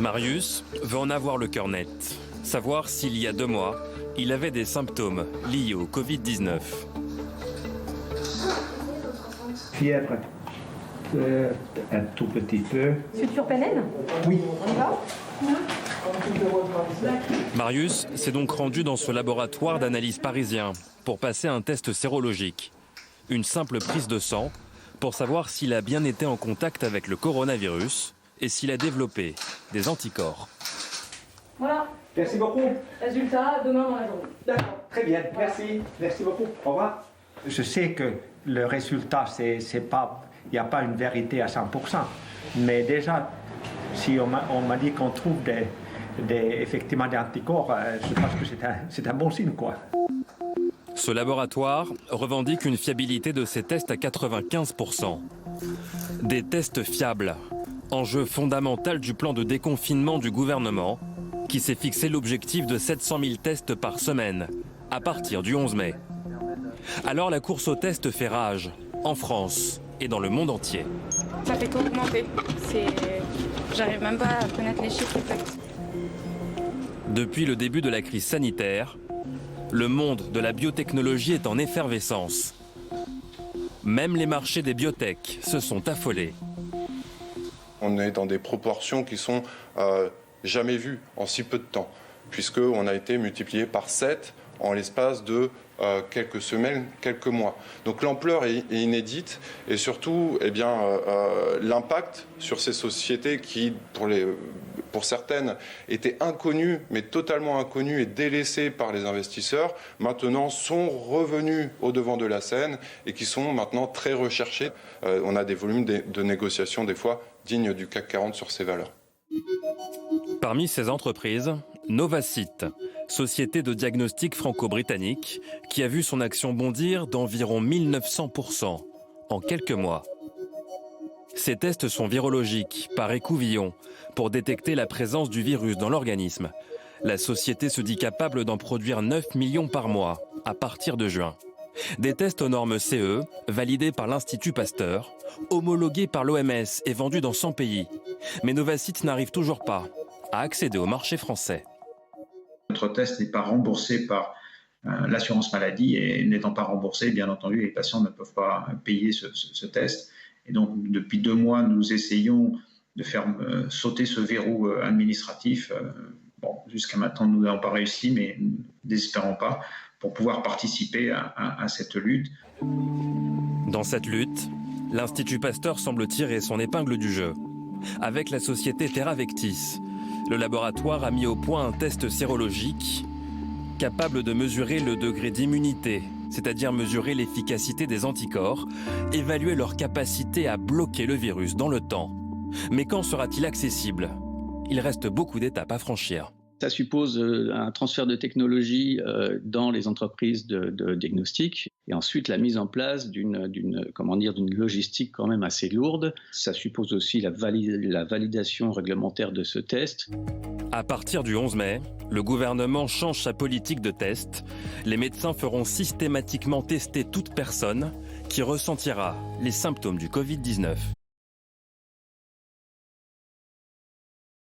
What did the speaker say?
Marius veut en avoir le cœur net. Savoir s'il y a 2 mois, il avait des symptômes liés au Covid-19. Fièvre, un tout petit peu. Suture pénène? Oui. On y va? Marius s'est donc rendu dans ce laboratoire d'analyse parisien pour passer un test sérologique. Une simple prise de sang pour savoir s'il a bien été en contact avec le coronavirus et s'il a développé des anticorps. Voilà. Merci beaucoup. Résultat, demain dans la journée. D'accord, très bien. Merci. Merci beaucoup. Au revoir. Je sais que le résultat, c'est pas, il n'y a pas une vérité à 100%. Mais déjà, si on m'a dit qu'on trouve effectivement des anticorps, je pense que c'est un bon signe, quoi. Ce laboratoire revendique une fiabilité de ses tests à 95%. Des tests fiables, enjeu fondamental du plan de déconfinement du gouvernement, qui s'est fixé l'objectif de 700 000 tests par semaine, à partir du 11 mai. Alors la course aux tests fait rage, en France et dans le monde entier. Ça fait qu'augmenter. J'arrive même pas à connaître les chiffres exacts. Depuis le début de la crise sanitaire, le monde de la biotechnologie est en effervescence. Même les marchés des biotech se sont affolés. On est dans des proportions qui sont jamais vues en si peu de temps, puisqu'on a été multiplié par 7 en l'espace de quelques semaines, quelques mois. Donc l'ampleur est inédite et surtout l'impact sur ces sociétés qui, pour certaines, étaient inconnues, mais totalement inconnues et délaissées par les investisseurs, maintenant sont revenues au devant de la scène et qui sont maintenant très recherchées. On a des volumes de négociations des fois dignes du CAC 40 sur ces valeurs. Parmi ces entreprises, Novacyt, société de diagnostic franco-britannique, qui a vu son action bondir d'environ 1900% en quelques mois. Ces tests sont virologiques, par écouvillon, pour détecter la présence du virus dans l'organisme. La société se dit capable d'en produire 9 millions par mois, à partir de juin. Des tests aux normes CE, validés par l'Institut Pasteur, homologués par l'OMS et vendus dans 100 pays. Mais Novacyt n'arrive toujours pas à accéder au marché français. Notre test n'est pas remboursé par l'assurance maladie et n'étant pas remboursé, bien entendu, les patients ne peuvent pas payer ce test. Et donc, depuis 2 mois, nous essayons de faire sauter ce verrou administratif. Jusqu'à maintenant, nous n'avons pas réussi, mais nous n'espérons pas, pour pouvoir participer à cette lutte. Dans cette lutte, l'Institut Pasteur semble tirer son épingle du jeu. Avec la société TerraVectis, le laboratoire a mis au point un test sérologique capable de mesurer le degré d'immunité, c'est-à-dire mesurer l'efficacité des anticorps, évaluer leur capacité à bloquer le virus dans le temps. Mais quand sera-t-il accessible? Il reste beaucoup d'étapes à franchir. Ça suppose un transfert de technologie dans les entreprises de diagnostic et ensuite la mise en place d'une logistique quand même assez lourde. Ça suppose aussi la validation réglementaire de ce test. À partir du 11 mai, le gouvernement change sa politique de test. Les médecins feront systématiquement tester toute personne qui ressentira les symptômes du Covid-19.